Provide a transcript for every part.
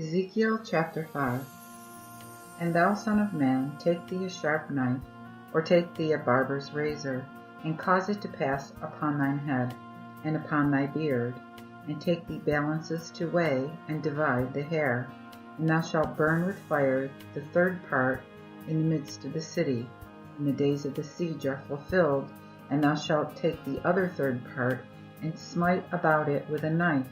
Ezekiel chapter 5. And thou, son of man, take thee a sharp knife, or take thee a barber's razor, and cause it to pass upon thine head, and upon thy beard, and take thee balances to weigh, and divide the hair. And thou shalt burn with fire the third part in the midst of the city, when the days of the siege are fulfilled, and thou shalt take the other third part, and smite about it with a knife,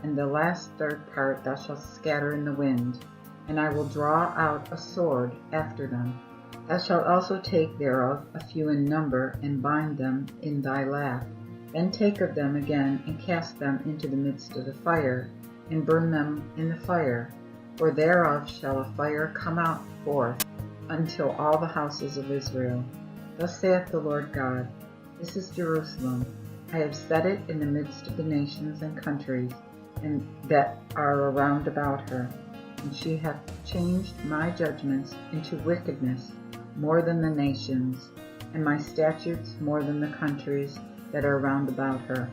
and the last third part thou shalt scatter in the wind, and I will draw out a sword after them. Thou shalt also take thereof a few in number, and bind them in thy lap. Then take of them again, and cast them into the midst of the fire, and burn them in the fire. For thereof shall a fire come out forth until all the houses of Israel. Thus saith the Lord God, This is Jerusalem. I have set it in the midst of the nations and countries, and that are around about her. And she hath changed my judgments into wickedness more than the nations, and my statutes more than the countries that are round about her.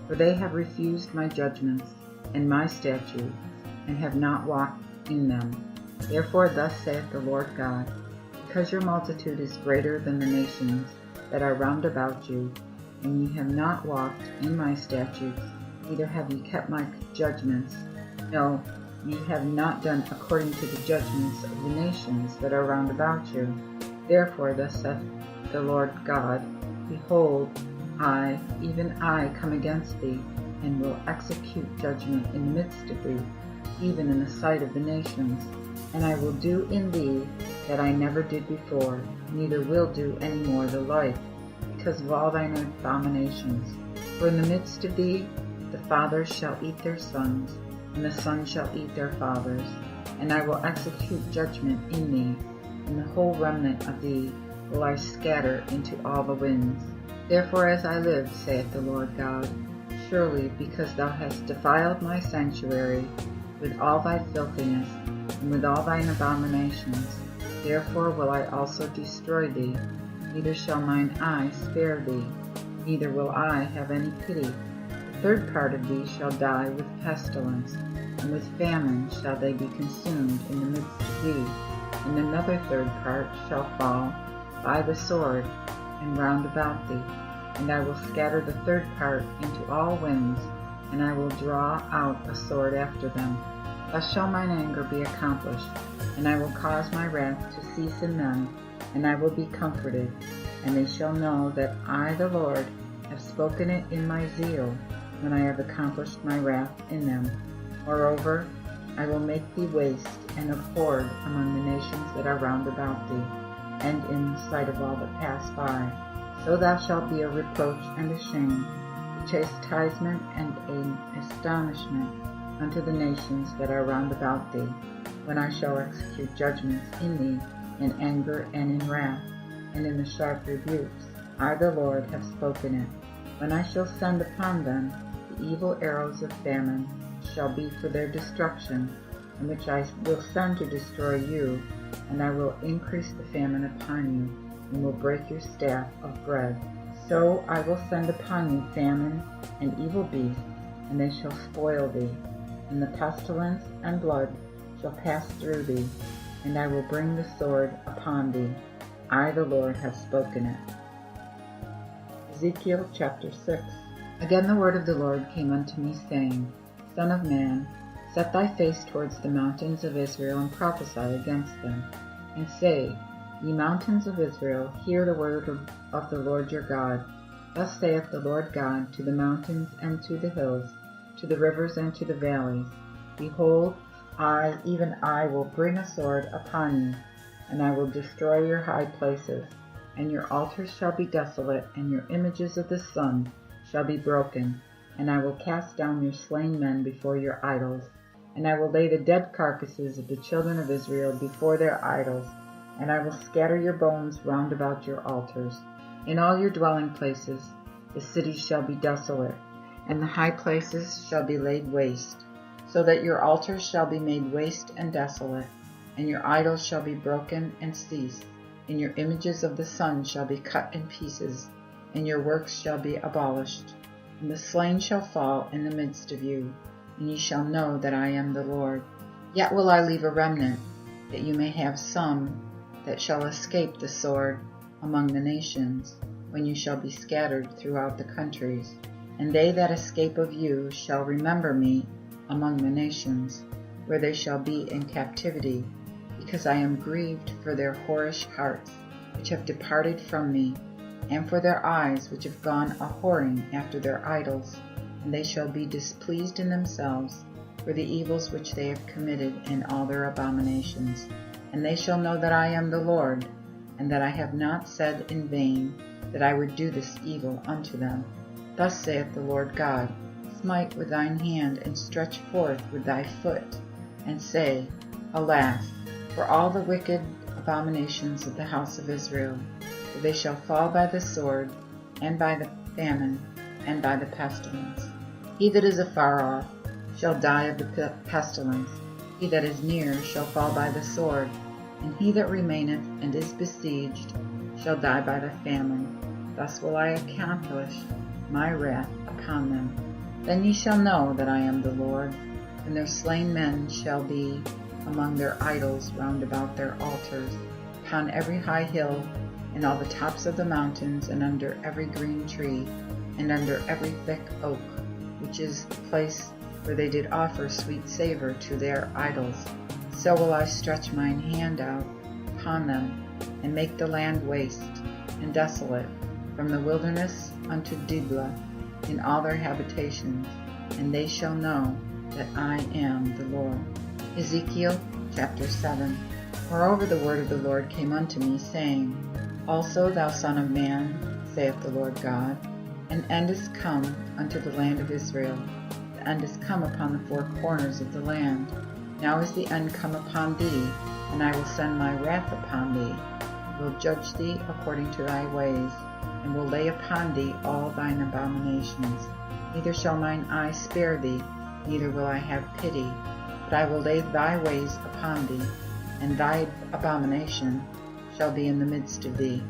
For they have refused my judgments and my statutes, and have not walked in them. Therefore thus saith the Lord God, Because your multitude is greater than the nations that are round about you, and ye have not walked in my statutes, neither have ye kept my judgments, no, ye have not done according to the judgments of the nations that are round about you. Therefore thus saith the Lord God, Behold, I, even I, come against thee, and will execute judgment in the midst of thee, even in the sight of the nations. And I will do in thee that I never did before, neither will do any more the like, because of all thine abominations. For in the midst of thee the fathers shall eat their sons, and the sons shall eat their fathers. And I will execute judgment in thee, and the whole remnant of thee will I scatter into all the winds. Therefore as I live, saith the Lord God, surely because thou hast defiled my sanctuary with all thy filthiness, and with all thine abominations, therefore will I also destroy thee, neither shall mine eye spare thee, neither will I have any pity. The third part of thee shall die with pestilence, and with famine shall they be consumed in the midst of thee, and another third part shall fall by the sword, and round about thee. And I will scatter the third part into all winds, and I will draw out a sword after them. Thus shall mine anger be accomplished, and I will cause my wrath to cease in them, and I will be comforted. And they shall know that I, the Lord, have spoken it in my zeal, when I have accomplished my wrath in them. Moreover, I will make thee waste and abhorred among the nations that are round about thee, and in the sight of all that pass by. So thou shalt be a reproach and a shame, a chastisement and an astonishment unto the nations that are round about thee, when I shall execute judgments in thee in anger and in wrath, and in the sharp rebukes. I, the Lord, have spoken it. When I shall send upon them the evil arrows of famine shall be for their destruction, in which I will send to destroy you, and I will increase the famine upon you, and will break your staff of bread. So I will send upon you famine and evil beasts, and they shall spoil thee, and the pestilence and blood shall pass through thee, and I will bring the sword upon thee. I, the Lord, have spoken it. Ezekiel chapter 6. Again the word of the Lord came unto me, saying, Son of man, set thy face towards the mountains of Israel, and prophesy against them, and say, Ye mountains of Israel, hear the word of the Lord your God. Thus saith the Lord God to the mountains and to the hills, to the rivers and to the valleys, Behold, I, even I, will bring a sword upon you, and I will destroy your high places, and your altars shall be desolate, and your images of the sun shall be broken, and I will cast down your slain men before your idols, and I will lay the dead carcasses of the children of Israel before their idols, and I will scatter your bones round about your altars. In all your dwelling places the cities shall be desolate, and the high places shall be laid waste, so that your altars shall be made waste and desolate, and your idols shall be broken and cease, and your images of the sun shall be cut in pieces, and your works shall be abolished. And the slain shall fall in the midst of you, and ye shall know that I am the Lord. Yet will I leave a remnant, that you may have some that shall escape the sword among the nations, when you shall be scattered throughout the countries. And they that escape of you shall remember me among the nations, where they shall be in captivity, because I am grieved for their whorish hearts, which have departed from me, and for their eyes, which have gone a-whoring after their idols. And they shall be displeased in themselves for the evils which they have committed in all their abominations. And they shall know that I am the Lord, and that I have not said in vain that I would do this evil unto them. Thus saith the Lord God, Smite with thine hand, and stretch forth with thy foot, and say, Alas, for all the wicked abominations of the house of Israel, for they shall fall by the sword, and by the famine, and by the pestilence. He that is afar off shall die of the pestilence, he that is near shall fall by the sword, and he that remaineth and is besieged shall die by the famine. Thus will I accomplish my wrath upon them. Then ye shall know that I am the Lord, and their slain men shall be among their idols round about their altars, upon every high hill, and all the tops of the mountains, and under every green tree, and under every thick oak, which is the place where they did offer sweet savour to their idols. So will I stretch mine hand out upon them, and make the land waste and desolate, from the wilderness unto Diblah, in all their habitations, and they shall know that I am the Lord. Ezekiel chapter 7. Moreover the word of the Lord came unto me, saying, Also, thou son of man, saith the Lord God, an end is come unto the land of Israel. The end is come upon the four corners of the land. Now is the end come upon thee, and I will send my wrath upon thee, will judge thee according to thy ways, and will lay upon thee all thine abominations. Neither shall mine eye spare thee, neither will I have pity, but I will lay thy ways upon thee, and thy abomination shall be in the midst of thee,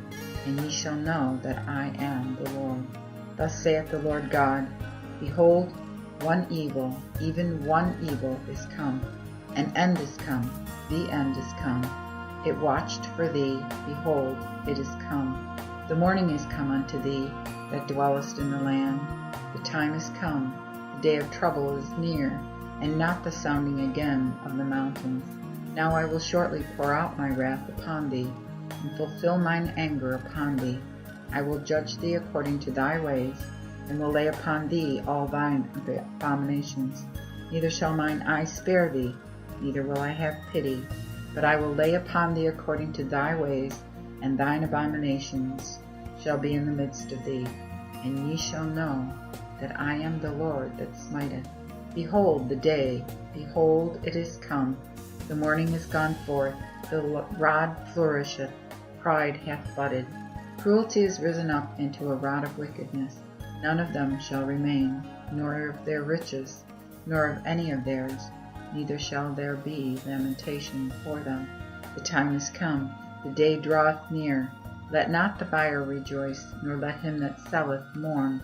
and ye shall know that I am the Lord. Thus saith the Lord God, Behold, one evil, even one evil is come, an end is come, the end is come. It watched for thee, behold, it is come. The morning is come unto thee, that dwellest in the land. The time is come, the day of trouble is near, and not the sounding again of the mountains. Now I will shortly pour out my wrath upon thee, and fulfill mine anger upon thee. I will judge thee according to thy ways, and will lay upon thee all thine abominations. Neither shall mine eye spare thee, neither will I have pity, but I will lay upon thee according to thy ways, and thine abominations shall be in the midst of thee. And ye shall know that I am the Lord that smiteth. Behold the day, behold it is come, the morning is gone forth, the rod flourisheth, pride hath budded. Cruelty is risen up into a rod of wickedness. None of them shall remain, nor of their riches, nor of any of theirs, neither shall there be lamentation for them. The time is come, the day draweth near. Let not the buyer rejoice, nor let him that selleth mourn,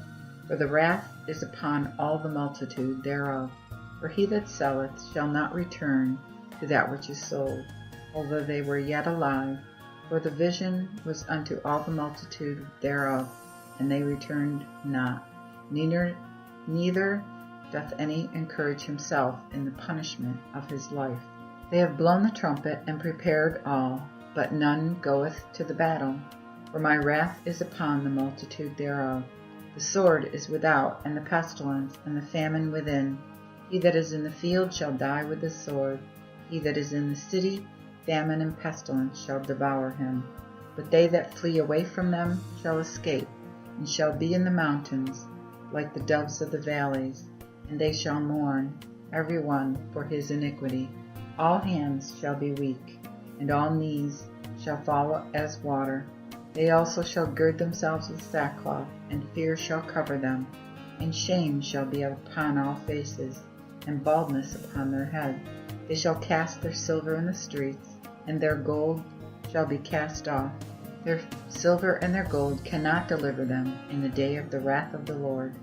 for the wrath is upon all the multitude thereof. For he that selleth shall not return to that which is sold, although they were yet alive, for the vision was unto all the multitude thereof, and they returned not. Neither doth any encourage himself in the punishment of his life. They have blown the trumpet and prepared all, but none goeth to the battle. For my wrath is upon the multitude thereof. The sword is without, and the pestilence, and the famine within. He that is in the field shall die with the sword. He that is in the city, famine and pestilence shall devour him. But they that flee away from them shall escape, and shall be in the mountains, like the doves of the valleys. And they shall mourn, every one for his iniquity. All hands shall be weak, and all knees shall fall as water. They also shall gird themselves with sackcloth, and fear shall cover them, and shame shall be upon all faces, and baldness upon their heads. They shall cast their silver in the streets, and their gold shall be cast off. Their silver and their gold cannot deliver them in the day of the wrath of the Lord.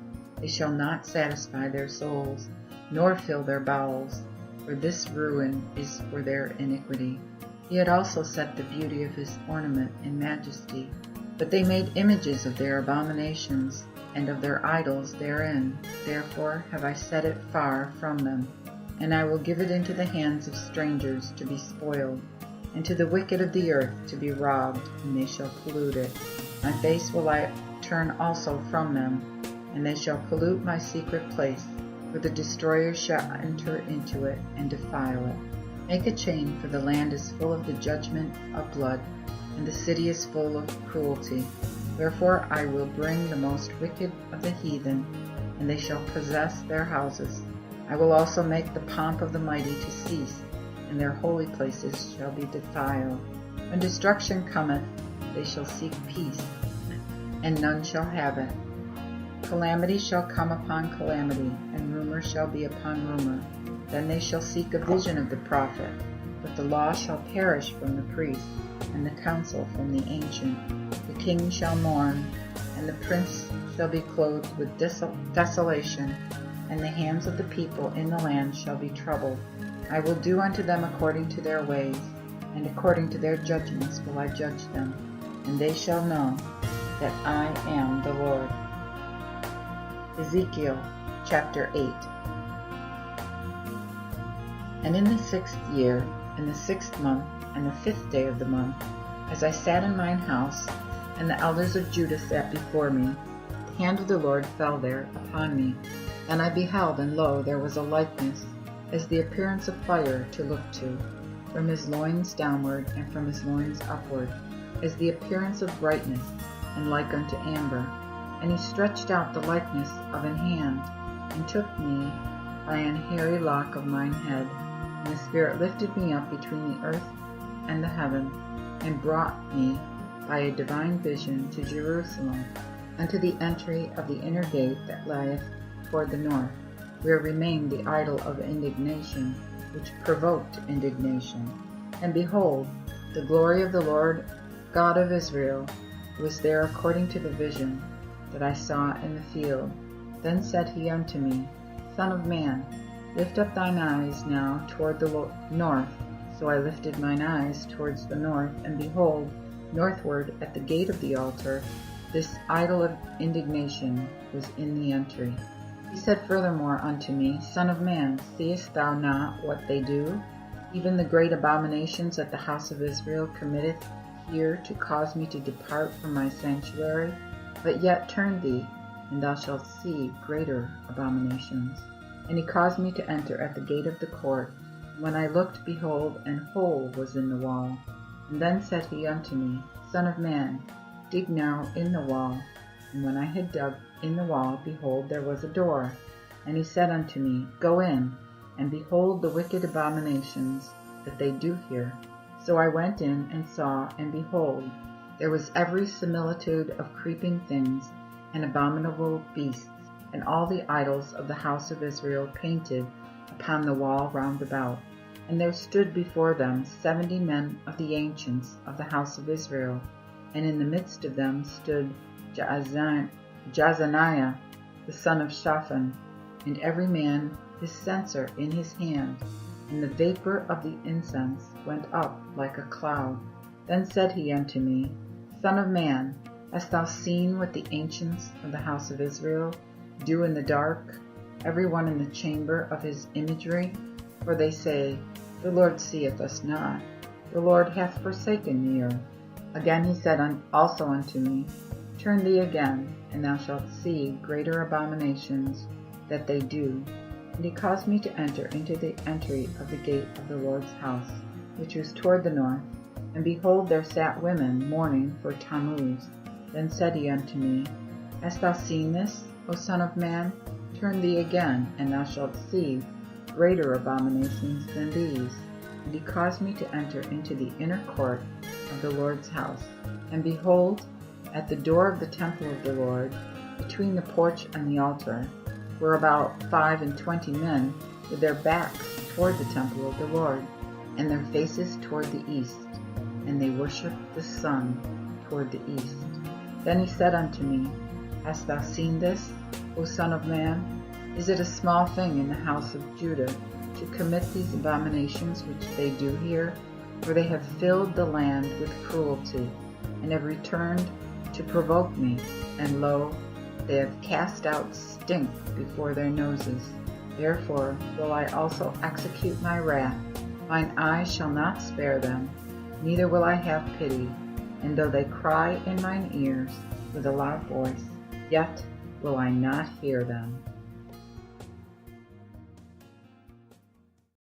They shall not satisfy their souls, nor fill their bowels. for this ruin is for their iniquity. He had also set the beauty of his ornament in majesty, but they made images of their abominations, and of their idols therein. Therefore have I set it far from them, and I will give it into the hands of strangers to be spoiled, and to the wicked of the earth to be robbed, and they shall pollute it. My face will I turn also from them, and they shall pollute my secret place, for the destroyer shall enter into it and defile it. Make a chain, for the land is full of the judgment of blood, and the city is full of cruelty. Wherefore I will bring the most wicked of the heathen, and they shall possess their houses. I will also make the pomp of the mighty to cease, and their holy places shall be defiled. When destruction cometh, they shall seek peace, and none shall have it. Calamity shall come upon calamity, and rumor shall be upon rumor. Then they shall seek a vision of the prophet, but the law shall perish from the priest, and the counsel from the ancient. The king shall mourn, and the prince shall be clothed with desolation, and the hands of the people in the land shall be troubled. I will do unto them according to their ways, and according to their judgments will I judge them, and they shall know that I am the Lord. Ezekiel chapter 8. And in the 6th year, in the 6th month, and the 5th day of the month, as I sat in mine house, and the elders of Judah sat before me, the hand of the Lord fell there upon me. And I beheld, and lo, there was a likeness, as the appearance of fire to look to, from his loins downward, and from his loins upward, as the appearance of brightness, and like unto amber. And he stretched out the likeness of an hand, and took me by an hairy lock of mine head, and the Spirit lifted me up between the earth and the heaven, and brought me by a divine vision to Jerusalem, unto the entry of the inner gate that lieth toward the north, where remained the idol of indignation, which provoked indignation. And behold, the glory of the Lord God of Israel was there according to the vision that I saw in the field. Then said he unto me, Son of man, lift up thine eyes now toward the north. So I lifted mine eyes towards the north, and behold, northward at the gate of the altar, this idol of indignation was in the entry. He said furthermore unto me, Son of man, seest thou not what they do? Even the great abominations that the house of Israel committeth here to cause me to depart from my sanctuary? But yet turn thee, and thou shalt see greater abominations. And he caused me to enter at the gate of the court. When I looked, behold, an hole was in the wall. And then said he unto me, Son of man, dig now in the wall. And when I had dug in the wall, behold, there was a door. And he said unto me, Go in, and behold the wicked abominations that they do here. So I went in and saw, and behold, there was every similitude of creeping things and abominable beasts, and all the idols of the house of Israel painted upon the wall round about. And there stood before them 70 men of the ancients of the house of Israel, and in the midst of them stood Jaazaniah, the son of Shaphan, and every man his censer in his hand, and the vapor of the incense went up like a cloud. Then said he unto me, Son of man, hast thou seen what the ancients of the house of Israel do in the dark, every one in the chamber of his imagery? For they say, The Lord seeth us not, the Lord hath forsaken the earth. Again he said also unto me, Turn thee again, and thou shalt see greater abominations that they do. And he caused me to enter into the entry of the gate of the Lord's house, which was toward the north. And behold, there sat women mourning for Tammuz. Then said he unto me, Hast thou seen this, O son of man? Turn thee again, and thou shalt see greater abominations than these. And he caused me to enter into the inner court of the Lord's house. And behold, at the door of the temple of the Lord, between the porch and the altar, were about 25 men with their backs toward the temple of the Lord, and their faces toward the east, and they worshipped the sun toward the east. Then he said unto me, Hast thou seen this, O son of man? Is it a small thing in the house of Judah, to commit these abominations which they do here? For they have filled the land with cruelty, and have returned to provoke me, and lo, they have cast out stink before their noses. Therefore will I also execute my wrath. Mine eye shall not spare them, neither will I have pity. And though they cry in mine ears with a loud voice, yet will I not hear them.